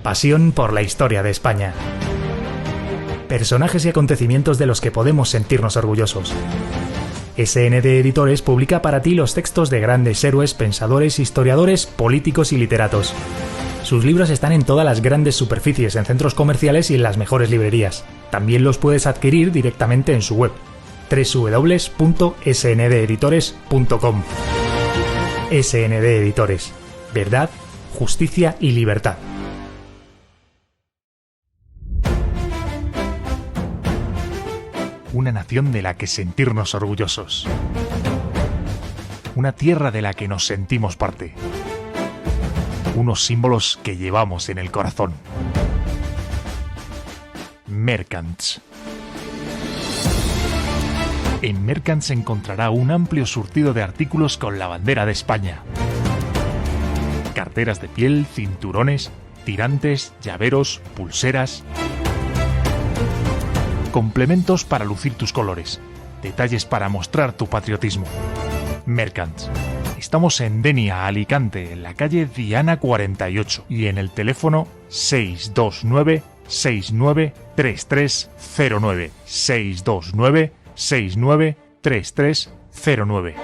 Pasión por la historia de España. Personajes y acontecimientos de los que podemos sentirnos orgullosos. SND Editores publica para ti los textos de grandes héroes, pensadores, historiadores, políticos y literatos. Sus libros están en todas las grandes superficies, en centros comerciales y en las mejores librerías. También los puedes adquirir directamente en su web, www.sndeditores.com. SND Editores. Verdad, justicia y libertad. Una nación de la que sentirnos orgullosos. Una tierra de la que nos sentimos parte. Unos símbolos que llevamos en el corazón. Mercants. En Mercants encontrará un amplio surtido de artículos con la bandera de España. Carteras de piel, cinturones, tirantes, llaveros, pulseras. Complementos para lucir tus colores. Detalles para mostrar tu patriotismo. Mercants. Estamos en Denia, Alicante, en la calle Diana 48 y en el teléfono 629 693309. 629 693309.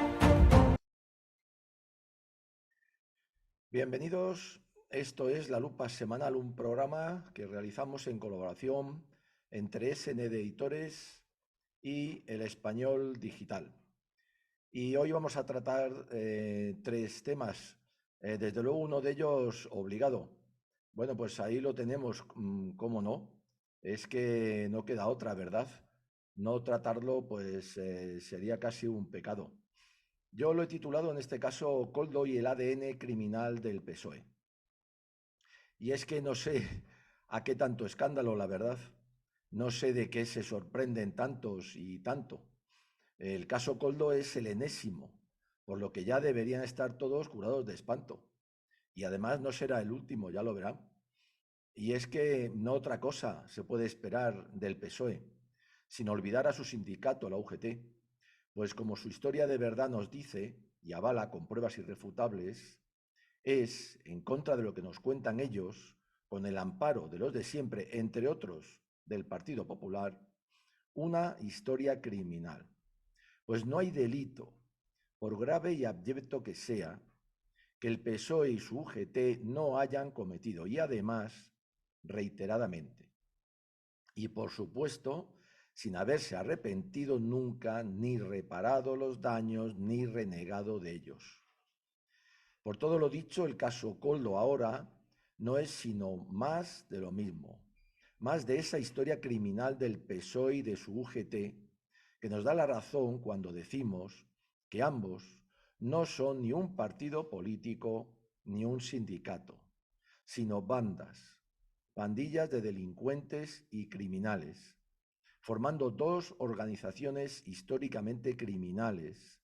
Bienvenidos, esto es La Lupa Semanal, un programa que realizamos en colaboración entre SND Editores y El Español Digital. Y hoy vamos a tratar tres temas, desde luego uno de ellos obligado. Bueno, pues ahí lo tenemos, ¿cómo no? Es que no queda otra, ¿verdad? No tratarlo pues sería casi un pecado. Yo lo he titulado en este caso Koldo y el ADN criminal del PSOE. Y es que no sé a qué tanto escándalo, la verdad. No sé de qué se sorprenden tantos y tanto. El caso Koldo es el enésimo, por lo que ya deberían estar todos curados de espanto. Y además no será el último, ya lo verán. Y es que no otra cosa se puede esperar del PSOE, sin olvidar a su sindicato, la UGT, pues como su historia de verdad nos dice, y avala con pruebas irrefutables, es, en contra de lo que nos cuentan ellos, con el amparo de los de siempre, entre otros del Partido Popular, una historia criminal. Pues no hay delito, por grave y abyecto que sea, que el PSOE y su UGT no hayan cometido, y además reiteradamente. Y por supuesto, sin haberse arrepentido nunca, ni reparado los daños, ni renegado de ellos. Por todo lo dicho, el caso Koldo ahora no es sino más de lo mismo, más de esa historia criminal del PSOE y de su UGT, que nos da la razón cuando decimos que ambos no son ni un partido político ni un sindicato, sino pandillas de delincuentes y criminales, formando dos organizaciones históricamente criminales.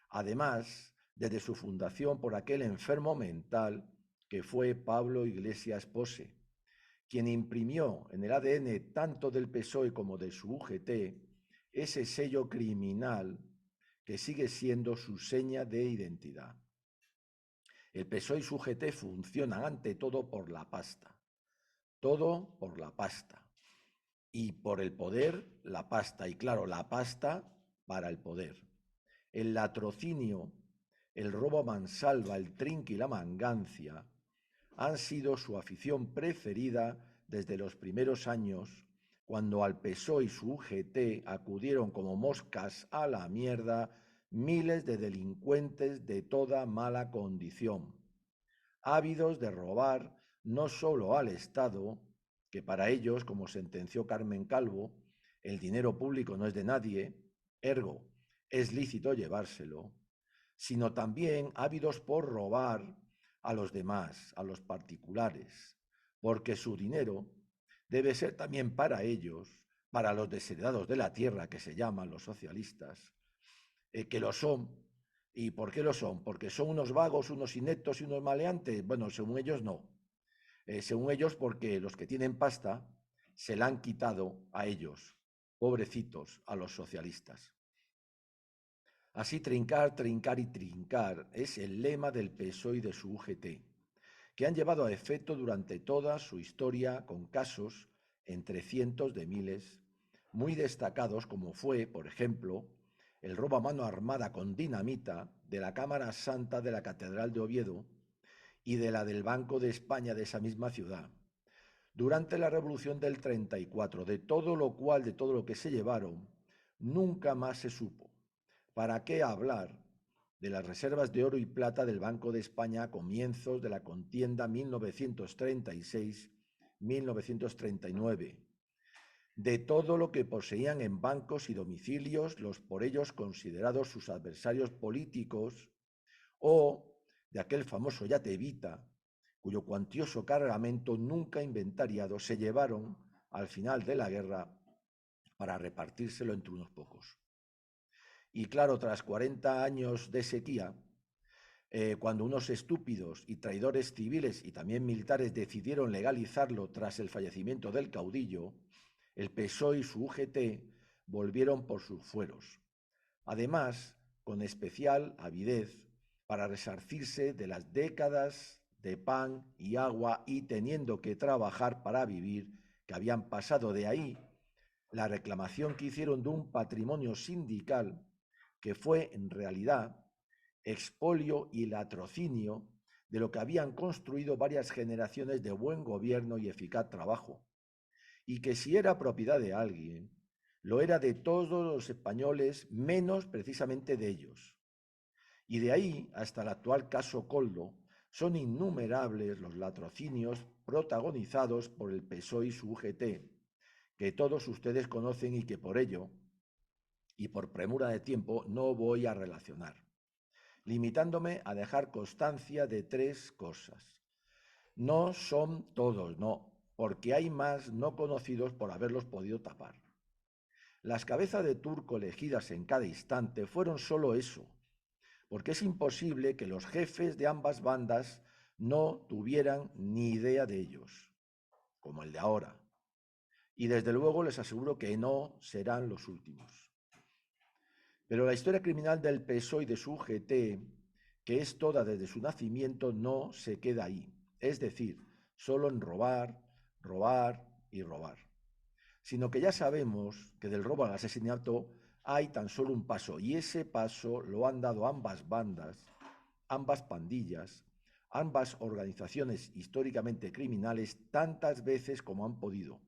Además, desde su fundación por aquel enfermo mental que fue Pablo Iglesias Pose, quien imprimió en el ADN tanto del PSOE como de su UGT ese sello criminal que sigue siendo su seña de identidad. El PSOE y su UGT funcionan ante todo por la pasta. Todo por la pasta. Y por el poder, la pasta. Y claro, la pasta para el poder. El latrocinio, el robo a mansalva, el trinque y la mangancia han sido su afición preferida desde los primeros años, cuando al PSOE y su UGT acudieron como moscas a la mierda miles de delincuentes de toda mala condición, ávidos de robar no solo al Estado, que para ellos, como sentenció Carmen Calvo, el dinero público no es de nadie, ergo, es lícito llevárselo, sino también ávidos por robar a los demás, a los particulares, porque su dinero debe ser también para ellos, para los desheredados de la tierra, que se llaman los socialistas, que lo son. ¿Y por qué lo son? ¿Porque son unos vagos, unos ineptos y unos maleantes? Bueno, según ellos no. Según ellos, porque los que tienen pasta se la han quitado a ellos, pobrecitos, a los socialistas. Así, trincar, trincar y trincar es el lema del PSOE y de su UGT, que han llevado a efecto durante toda su historia con casos, entre cientos de miles, muy destacados como fue, por ejemplo, el robo a mano armada con dinamita de la Cámara Santa de la Catedral de Oviedo y de la del Banco de España de esa misma ciudad, durante la Revolución del 34, de todo lo que se llevaron, nunca más se supo. ¿Para qué hablar de las reservas de oro y plata del Banco de España a comienzos de la contienda 1936-1939? De todo lo que poseían en bancos y domicilios los por ellos considerados sus adversarios políticos, o de aquel famoso yate Evita, cuyo cuantioso cargamento nunca inventariado se llevaron al final de la guerra para repartírselo entre unos pocos. Y claro, tras 40 años de sequía, cuando unos estúpidos y traidores civiles y también militares decidieron legalizarlo tras el fallecimiento del caudillo, el PSOE y su UGT volvieron por sus fueros. Además, con especial avidez para resarcirse de las décadas de pan y agua y teniendo que trabajar para vivir que habían pasado. De ahí la reclamación que hicieron de un patrimonio sindical que fue en realidad expolio y latrocinio de lo que habían construido varias generaciones de buen gobierno y eficaz trabajo, y que si era propiedad de alguien, lo era de todos los españoles, menos precisamente de ellos. Y de ahí hasta el actual caso Koldo, son innumerables los latrocinios protagonizados por el PSOE y su UGT, que todos ustedes conocen y que por ello, y por premura de tiempo, no voy a relacionar, limitándome a dejar constancia de 3 cosas. No son todos, no, porque hay más no conocidos por haberlos podido tapar. Las cabezas de turco elegidas en cada instante fueron solo eso, porque es imposible que los jefes de ambas bandas no tuvieran ni idea de ellos, como el de ahora. Y desde luego les aseguro que no serán los últimos. Pero la historia criminal del PSOE y de su UGT, que es toda desde su nacimiento, no se queda ahí. Es decir, solo en robar, robar y robar. Sino que ya sabemos que del robo al asesinato hay tan solo un paso, y ese paso lo han dado ambas bandas, ambas pandillas, ambas organizaciones históricamente criminales tantas veces como han podido,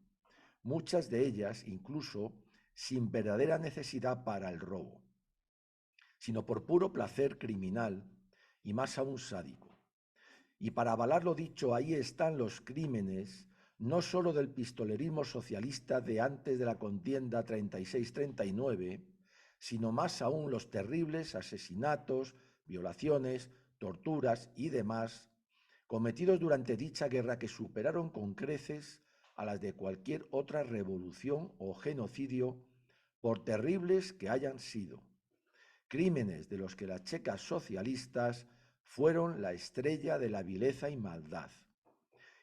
muchas de ellas incluso sin verdadera necesidad para el robo, sino por puro placer criminal y más aún sádico. Y para avalar lo dicho, ahí están los crímenes, no solo del pistolerismo socialista de antes de la contienda 36-39, sino más aún los terribles asesinatos, violaciones, torturas y demás cometidos durante dicha guerra, que superaron con creces a las de cualquier otra revolución o genocidio, por terribles que hayan sido. Crímenes de los que las checas socialistas fueron la estrella de la vileza y maldad,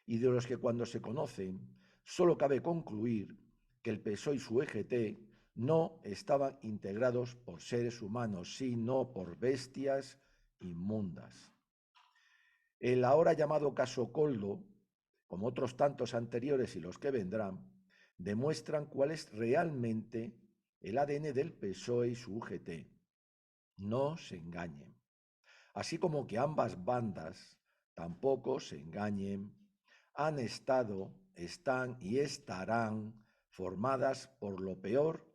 y de los que cuando se conocen solo cabe concluir que el PSOE y su EGT no estaban integrados por seres humanos, sino por bestias inmundas. El ahora llamado caso Koldo, como otros tantos anteriores y los que vendrán, demuestran cuál es realmente el ADN del PSOE y su UGT. No se engañen. Así como que ambas bandas tampoco se engañen, han estado, están y estarán formadas por lo peor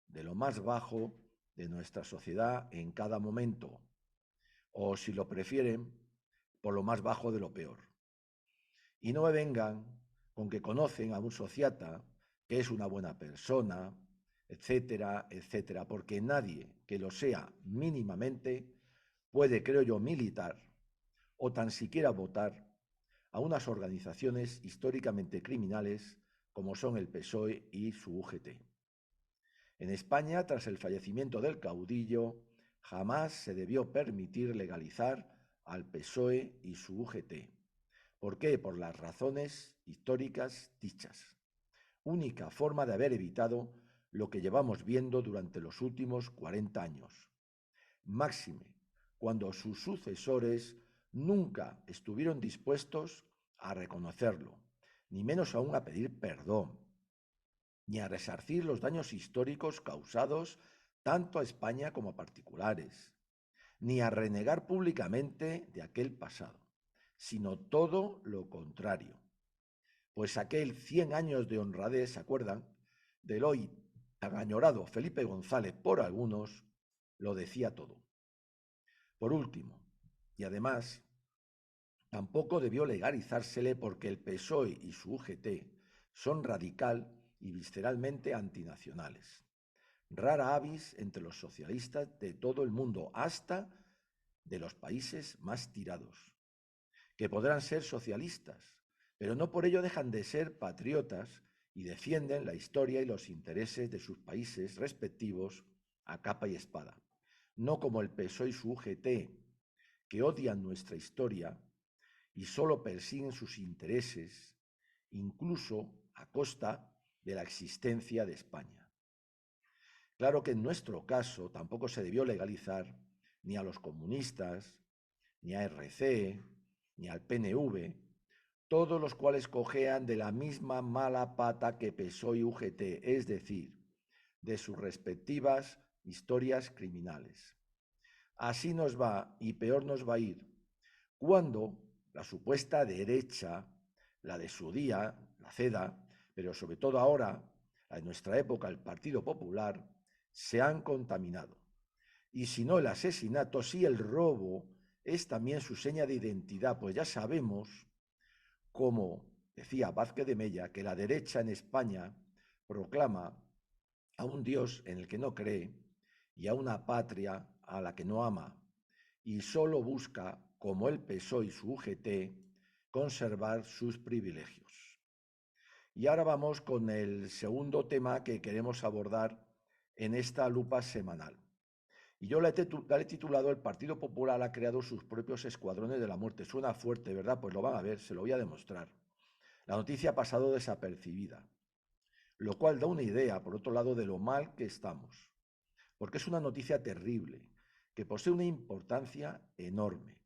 de lo más bajo de nuestra sociedad en cada momento, o si lo prefieren, por lo más bajo de lo peor. Y no me vengan con que conocen a un sociata, que es una buena persona, etcétera, etcétera, porque nadie que lo sea mínimamente puede, creo yo, militar o tan siquiera votar a unas organizaciones históricamente criminales como son el PSOE y su UGT. En España, tras el fallecimiento del caudillo, jamás se debió permitir legalizar al PSOE y su UGT. ¿Por qué? Por las razones históricas dichas. Única forma de haber evitado lo que llevamos viendo durante los últimos 40 años. máxime cuando sus sucesores nunca estuvieron dispuestos a reconocerlo, ni menos aún a pedir perdón, ni a resarcir los daños históricos causados tanto a España como a particulares, ni a renegar públicamente de aquel pasado, sino todo lo contrario. Pues aquel 100 años de honradez, ¿se acuerdan?, del hoy tan añorado Felipe González por algunos, lo decía todo. Por último, y además, tampoco debió legalizársele porque el PSOE y su UGT son radical y visceralmente antinacionales. Rara avis entre los socialistas de todo el mundo, hasta de los países más tirados, que podrán ser socialistas, pero no por ello dejan de ser patriotas y defienden la historia y los intereses de sus países respectivos a capa y espada, no como el PSOE y su UGT, que odian nuestra historia y solo persiguen sus intereses, incluso a costa de la existencia de España. Claro que en nuestro caso tampoco se debió legalizar ni a los comunistas, ni a RC, ni al PNV, todos los cuales cojean de la misma mala pata que PSOE y UGT, es decir, de sus respectivas historias criminales. Así nos va, y peor nos va a ir, cuando la supuesta derecha, la de su día, la CEDA, pero sobre todo ahora, la de nuestra época, el Partido Popular, se han contaminado. Y si no el asesinato, sí el robo es también su seña de identidad, pues ya sabemos, como decía Vázquez de Mella, que la derecha en España proclama a un Dios en el que no cree y a una patria a la que no ama, y solo busca, como el PSOE y su UGT, conservar sus privilegios. Y ahora vamos con el segundo tema que queremos abordar en esta lupa semanal. Y yo la he titulado El Partido Popular ha creado sus propios escuadrones de la muerte. Suena fuerte, ¿verdad? Pues lo van a ver, se lo voy a demostrar. La noticia ha pasado desapercibida, lo cual da una idea, por otro lado, de lo mal que estamos, porque es una noticia terrible, que posee una importancia enorme,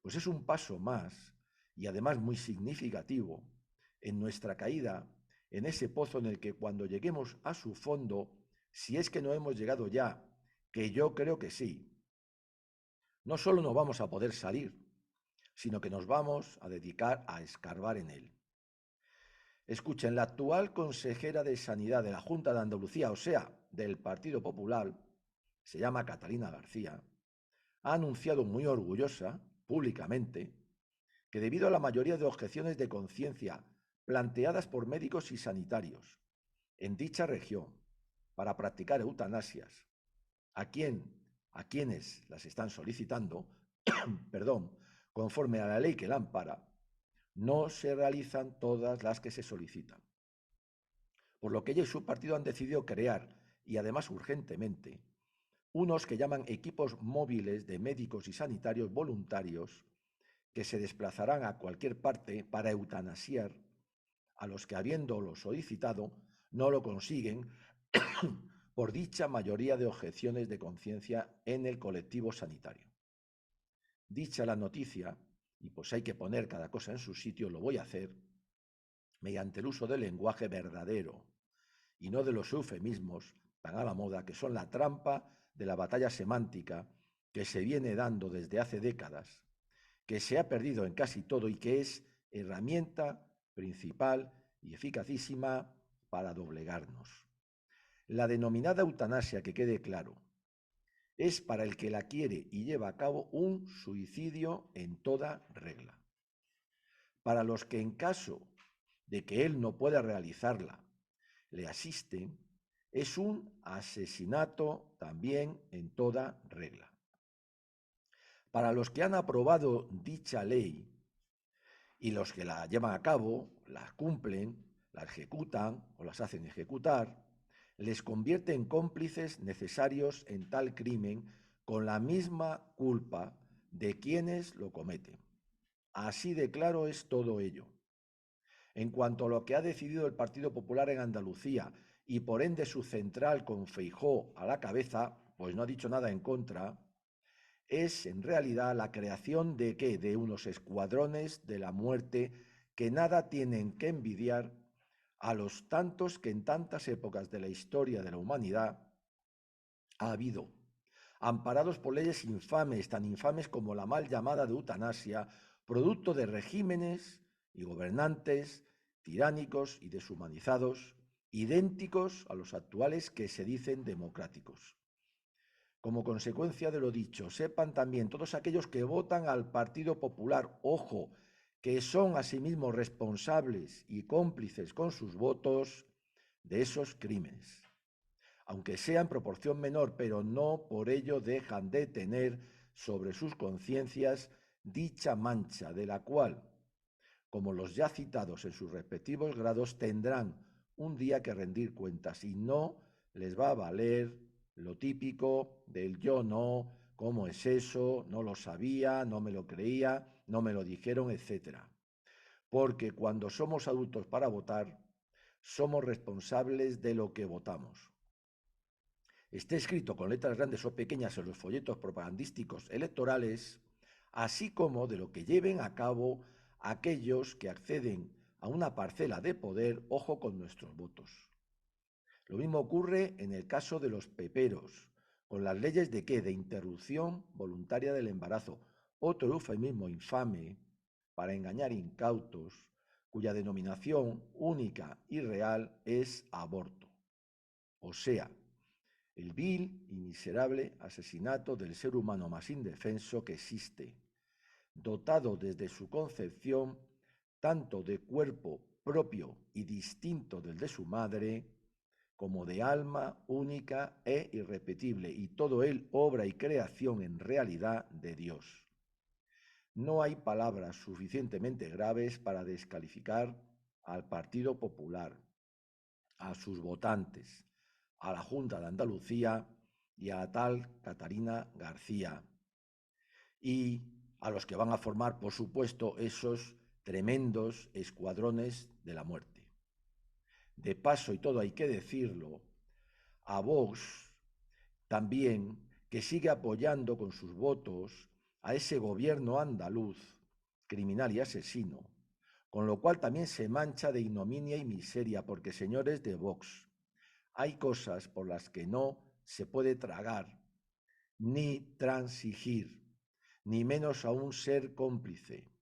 pues es un paso más, y además muy significativo, en nuestra caída, en ese pozo en el que cuando lleguemos a su fondo, si es que no hemos llegado ya, que yo creo que sí, no solo no vamos a poder salir, sino que nos vamos a dedicar a escarbar en él. Escuchen, la actual consejera de Sanidad de la Junta de Andalucía, o sea, del Partido Popular, se llama Catalina García, ha anunciado muy orgullosa, públicamente, que debido a la mayoría de objeciones de conciencia planteadas por médicos y sanitarios en dicha región para practicar eutanasias, a quienes las están solicitando, conforme a la ley que la ampara, no se realizan todas las que se solicitan. Por lo que ella y su partido han decidido crear, y además urgentemente, unos que llaman equipos móviles de médicos y sanitarios voluntarios que se desplazarán a cualquier parte para eutanasiar a los que, habiéndolo solicitado, no lo consiguen por dicha mayoría de objeciones de conciencia en el colectivo sanitario. Dicha la noticia, y pues hay que poner cada cosa en su sitio, lo voy a hacer mediante el uso del lenguaje verdadero y no de los eufemismos tan a la moda que son la trampa de la batalla semántica que se viene dando desde hace décadas, que se ha perdido en casi todo y que es herramienta principal y eficacísima para doblegarnos. La denominada eutanasia, que quede claro, es para el que la quiere y lleva a cabo un suicidio en toda regla. Para los que en caso de que él no pueda realizarla, le asisten, es un asesinato también en toda regla. Para los que han aprobado dicha ley y los que la llevan a cabo, la cumplen, la ejecutan o las hacen ejecutar, les convierte en cómplices necesarios en tal crimen con la misma culpa de quienes lo cometen. Así de claro es todo ello. En cuanto a lo que ha decidido el Partido Popular en Andalucía y por ende su central con Feijóo a la cabeza, pues no ha dicho nada en contra, es en realidad la creación de ¿qué? De unos escuadrones de la muerte que nada tienen que envidiar a los tantos que en tantas épocas de la historia de la humanidad ha habido, amparados por leyes infames, tan infames como la mal llamada de eutanasia, producto de regímenes y gobernantes tiránicos y deshumanizados, idénticos a los actuales que se dicen democráticos. Como consecuencia de lo dicho, sepan también todos aquellos que votan al Partido Popular, ojo, que son asimismo responsables y cómplices con sus votos de esos crímenes, aunque sea en proporción menor, pero no por ello dejan de tener sobre sus conciencias dicha mancha, de la cual, como los ya citados en sus respectivos grados, tendrán un día que rendir cuentas y no les va a valer lo típico del yo no, cómo es eso, no lo sabía, no me lo creía, no me lo dijeron, etc. Porque cuando somos adultos para votar, somos responsables de lo que votamos. Esté escrito con letras grandes o pequeñas en los folletos propagandísticos electorales, así como de lo que lleven a cabo aquellos que acceden a una parcela de poder, ojo con nuestros votos. Lo mismo ocurre en el caso de los peperos, con las leyes de ¿qué? De interrupción voluntaria del embarazo, otro eufemismo infame para engañar incautos, cuya denominación única y real es aborto. O sea, el vil y miserable asesinato del ser humano más indefenso que existe, dotado desde su concepción tanto de cuerpo propio y distinto del de su madre, como de alma única e irrepetible, y todo él obra y creación en realidad de Dios. No hay palabras suficientemente graves para descalificar al Partido Popular, a sus votantes, a la Junta de Andalucía y a la tal Catarina García, y a los que van a formar, por supuesto, esos tremendos escuadrones de la muerte. De paso, y todo hay que decirlo, a Vox también, que sigue apoyando con sus votos a ese gobierno andaluz, criminal y asesino, con lo cual también se mancha de ignominia y miseria, porque, señores de Vox, hay cosas por las que no se puede tragar, ni transigir, ni menos aún ser cómplice.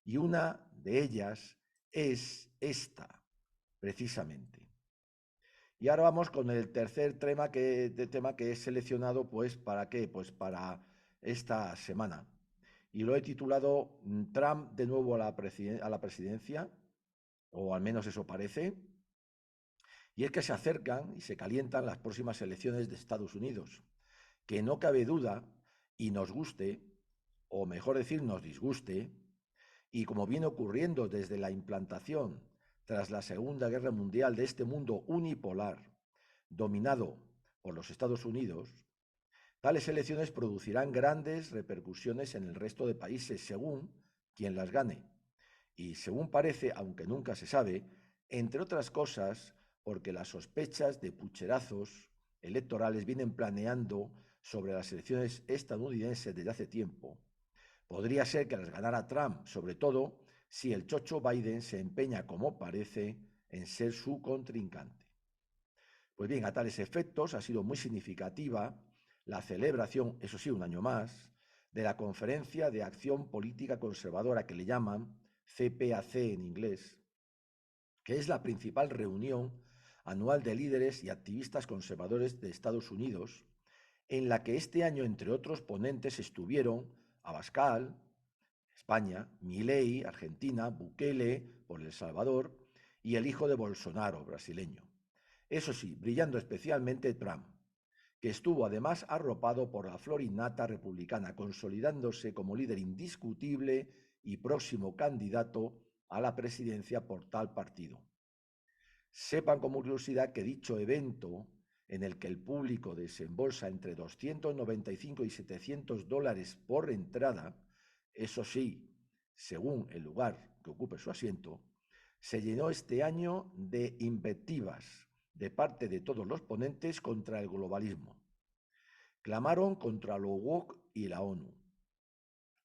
Y una de ellas es esta, precisamente. Y ahora vamos con el tercer tema que he seleccionado, pues, ¿para qué? Pues para esta semana. Y lo he titulado Trump de nuevo a la presidencia, o al menos eso parece. Y es que se acercan y se calientan las próximas elecciones de Estados Unidos, que no cabe duda, y nos guste, o mejor decir, nos disguste, y como viene ocurriendo desde la implantación tras la Segunda Guerra Mundial de este mundo unipolar, dominado por los Estados Unidos, tales elecciones producirán grandes repercusiones en el resto de países según quien las gane. Y según parece, aunque nunca se sabe, entre otras cosas, porque las sospechas de pucherazos electorales vienen planeando sobre las elecciones estadounidenses desde hace tiempo. Podría ser que las ganara Trump, sobre todo si el chocho Biden se empeña, como parece, en ser su contrincante. Pues bien, a tales efectos ha sido muy significativa la celebración, eso sí, un año más, de la Conferencia de Acción Política Conservadora, que le llaman CPAC en inglés, que es la principal reunión anual de líderes y activistas conservadores de Estados Unidos, en la que este año, entre otros ponentes, estuvieron Abascal, España, Milei, Argentina, Bukele, por El Salvador, y el hijo de Bolsonaro, brasileño. Eso sí, brillando especialmente Trump, que estuvo además arropado por la florinata republicana, consolidándose como líder indiscutible y próximo candidato a la presidencia por tal partido. Sepan como curiosidad que dicho evento, en el que el público desembolsa entre 295 y $700 por entrada, eso sí, según el lugar que ocupe su asiento, se llenó este año de invectivas de parte de todos los ponentes contra el globalismo. Clamaron contra lo woke y la ONU,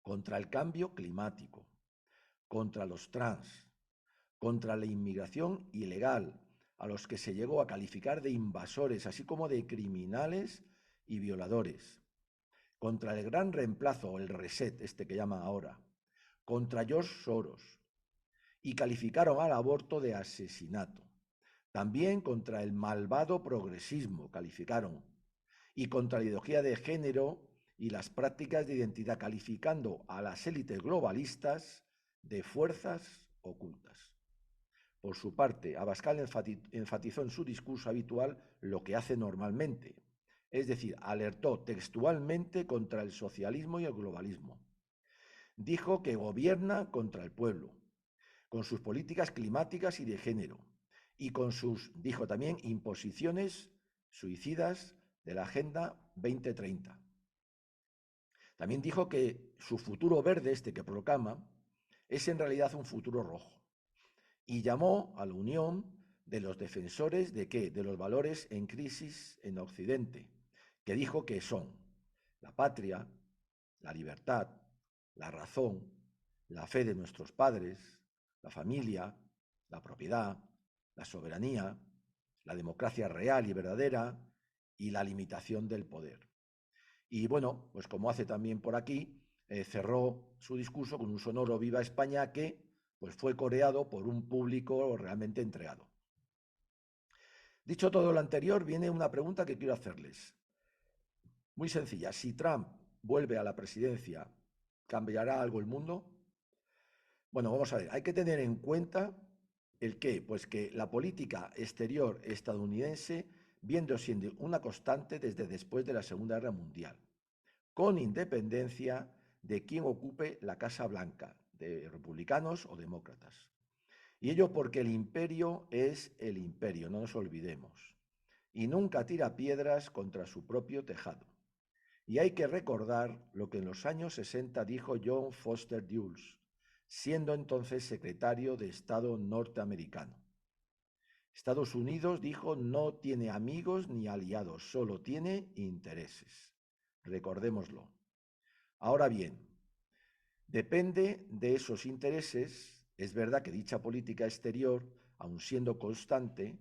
contra el cambio climático, contra los trans, contra la inmigración ilegal, a los que se llegó a calificar de invasores, así como de criminales y violadores, contra el gran reemplazo, o el reset, este que llaman ahora, contra George Soros, y calificaron al aborto de asesinato. También contra el malvado progresismo, calificaron, y contra la ideología de género y las prácticas de identidad, calificando a las élites globalistas de fuerzas ocultas. Por su parte, Abascal enfatizó en su discurso habitual lo que hace normalmente, es decir, alertó textualmente contra el socialismo y el globalismo. Dijo que gobierna contra el pueblo, con sus políticas climáticas y de género, y con sus, dijo también, imposiciones suicidas de la Agenda 2030. También dijo que su futuro verde, este que proclama, es en realidad un futuro rojo, y llamó a la unión de los defensores de ¿qué? De los valores en crisis en Occidente, que dijo que son la patria, la libertad, la razón, la fe de nuestros padres, la familia, la propiedad, la soberanía, la democracia real y verdadera y la limitación del poder. Y bueno, pues como hace también por aquí, cerró su discurso con un sonoro Viva España que pues fue coreado por un público realmente entregado. Dicho todo lo anterior, viene una pregunta que quiero hacerles. Muy sencilla, si Trump vuelve a la presidencia, ¿cambiará algo el mundo? Bueno, vamos a ver, hay que tener en cuenta el qué, pues que la política exterior estadounidense viene siendo una constante desde después de la Segunda Guerra Mundial, con independencia de quién ocupe la Casa Blanca, de republicanos o demócratas. Y ello porque el imperio es el imperio, no nos olvidemos, y nunca tira piedras contra su propio tejado. Y hay que recordar lo que en los años 60 dijo John Foster Dulles, siendo entonces secretario de Estado norteamericano. Estados Unidos, dijo, no tiene amigos ni aliados, solo tiene intereses. Recordémoslo. Ahora bien, depende de esos intereses. Es verdad que dicha política exterior, aun siendo constante,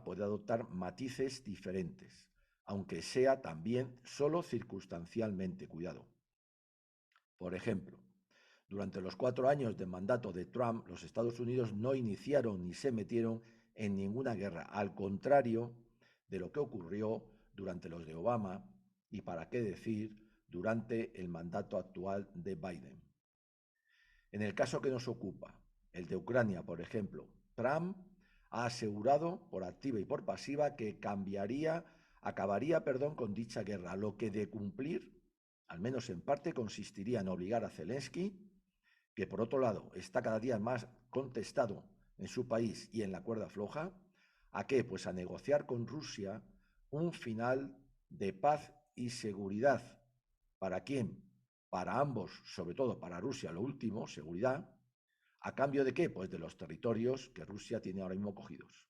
puede adoptar matices diferentes, aunque sea también solo circunstancialmente, cuidado. Por ejemplo, durante los 4 años de mandato de Trump, los Estados Unidos no iniciaron ni se metieron en ninguna guerra, al contrario de lo que ocurrió durante los de Obama y, para qué decir, durante el mandato actual de Biden. En el caso que nos ocupa, el de Ucrania, por ejemplo, Trump ha asegurado por activa y por pasiva que acabaría con dicha guerra, lo que de cumplir, al menos en parte, consistiría en obligar a Zelensky, que por otro lado está cada día más contestado en su país y en la cuerda floja, ¿a qué? Pues a negociar con Rusia un final de paz y seguridad. ¿Para quién? Para ambos, sobre todo para Rusia, lo último, seguridad. ¿A cambio de qué? Pues de los territorios que Rusia tiene ahora mismo cogidos.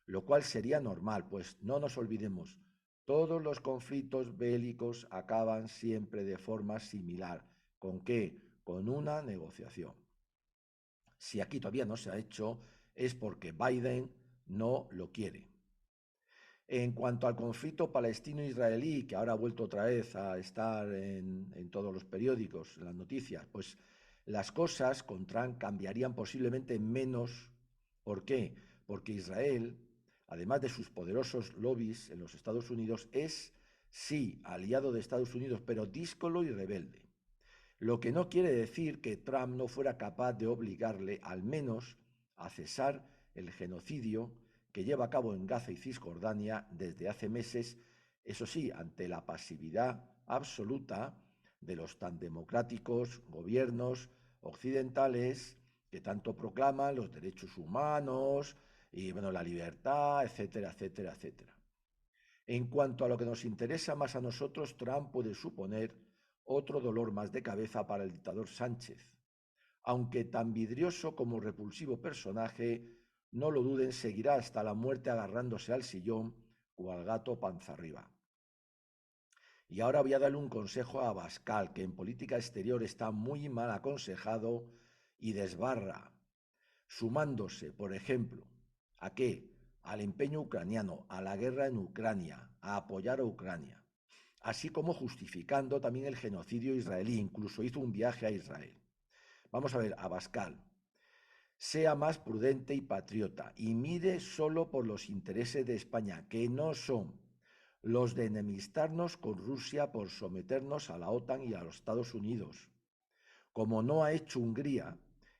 Lo cual sería normal, pues no nos olvidemos, todos los conflictos bélicos acaban siempre de forma similar. ¿Con qué? Con una negociación. Si aquí todavía no se ha hecho, es porque Biden no lo quiere. En cuanto al conflicto palestino-israelí, que ahora ha vuelto otra vez a estar en todos los periódicos, en las noticias, pues las cosas con Trump cambiarían posiblemente menos. ¿Por qué? Porque Israel, además de sus poderosos lobbies en los Estados Unidos, es, sí, aliado de Estados Unidos, pero díscolo y rebelde. Lo que no quiere decir que Trump no fuera capaz de obligarle, al menos, a cesar el genocidio que lleva a cabo en Gaza y Cisjordania desde hace meses, eso sí, ante la pasividad absoluta de los tan democráticos gobiernos occidentales que tanto proclaman los derechos humanos y la libertad, etcétera, etcétera, etcétera. En cuanto a lo que nos interesa más a nosotros, Trump puede suponer otro dolor más de cabeza para el dictador Sánchez. Aunque tan vidrioso como repulsivo personaje, no lo duden, seguirá hasta la muerte agarrándose al sillón o al gato panza arriba. Y ahora voy a darle un consejo a Abascal, que en política exterior está muy mal aconsejado y desbarra, sumándose, por ejemplo, ¿a qué? Al empeño ucraniano, a la guerra en Ucrania, a apoyar a Ucrania, así como justificando también el genocidio israelí, incluso hizo un viaje a Israel. Vamos a ver, Abascal, sea más prudente y patriota y mire solo por los intereses de España, que no son los de enemistarnos con Rusia por someternos a la OTAN y a los Estados Unidos, como no ha hecho Hungría,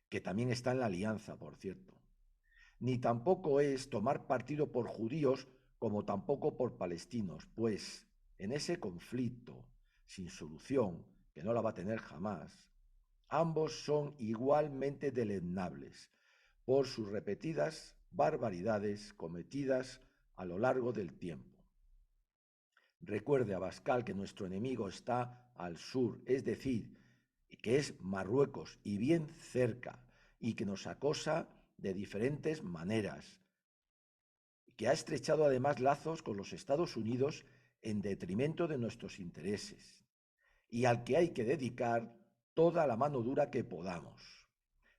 que también está en la alianza, por cierto. Ni tampoco es tomar partido por judíos como tampoco por palestinos, pues en ese conflicto sin solución, que no la va a tener jamás, ambos son igualmente deleznables por sus repetidas barbaridades cometidas a lo largo del tiempo. Recuerde, Abascal, que nuestro enemigo está al sur, es decir, que es Marruecos y bien cerca, y que nos acosa de diferentes maneras, que ha estrechado además lazos con los Estados Unidos en detrimento de nuestros intereses, y al que hay que dedicar toda la mano dura que podamos,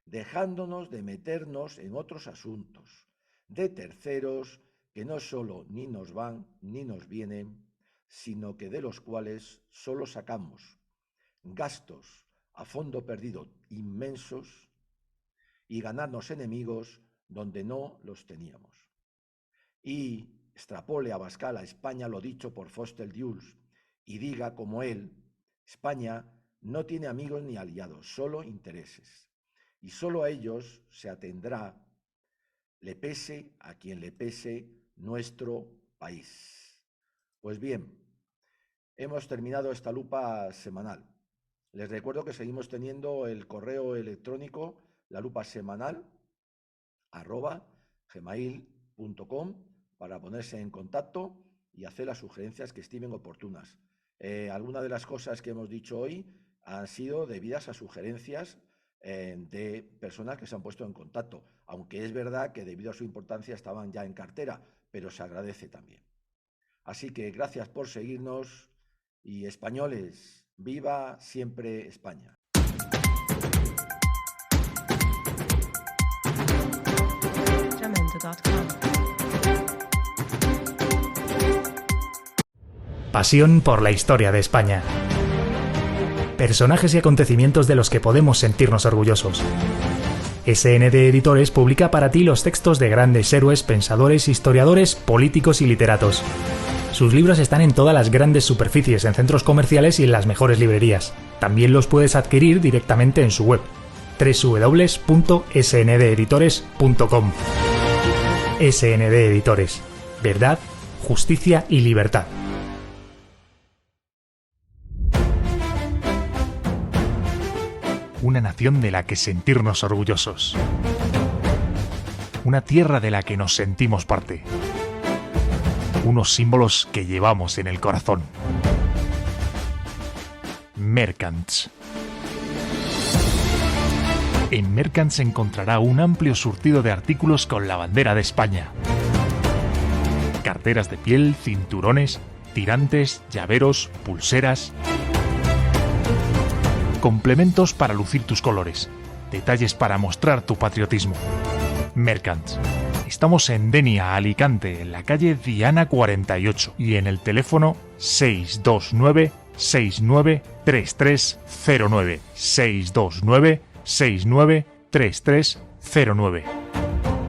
dejándonos de meternos en otros asuntos, de terceros que no solo ni nos van ni nos vienen, sino que de los cuales solo sacamos gastos a fondo perdido inmensos y ganarnos enemigos donde no los teníamos. Y extrapole a Abascal a España lo dicho por Fostel-Dulles y diga como él, España no tiene amigos ni aliados, solo intereses. Y solo a ellos se atendrá, le pese a quien le pese nuestro país. Pues bien, hemos terminado esta lupa semanal. Les recuerdo que seguimos teniendo el correo electrónico lalupasemanal@gmail.com para ponerse en contacto y hacer las sugerencias que estimen oportunas. Algunas de las cosas que hemos dicho hoy han sido debidas a sugerencias de personas que se han puesto en contacto, aunque es verdad que debido a su importancia estaban ya en cartera, pero se agradece también. Así que gracias por seguirnos y españoles, viva siempre España. Pasión por la historia de España. Personajes y acontecimientos de los que podemos sentirnos orgullosos. SND Editores publica para ti los textos de grandes héroes, pensadores, historiadores, políticos y literatos. Sus libros están en todas las grandes superficies, en centros comerciales y en las mejores librerías. También los puedes adquirir directamente en su web, www.sndeditores.com. SND Editores. Verdad, justicia y libertad. Una nación de la que sentirnos orgullosos. Una tierra de la que nos sentimos parte. Unos símbolos que llevamos en el corazón. Mercants. En Mercants encontrará un amplio surtido de artículos con la bandera de España. Carteras de piel, cinturones, tirantes, llaveros, pulseras. Complementos para lucir tus colores. Detalles para mostrar tu patriotismo. Mercants. Estamos en Denia, Alicante, en la calle Diana 48 y en el teléfono 629-693309. 629-693309.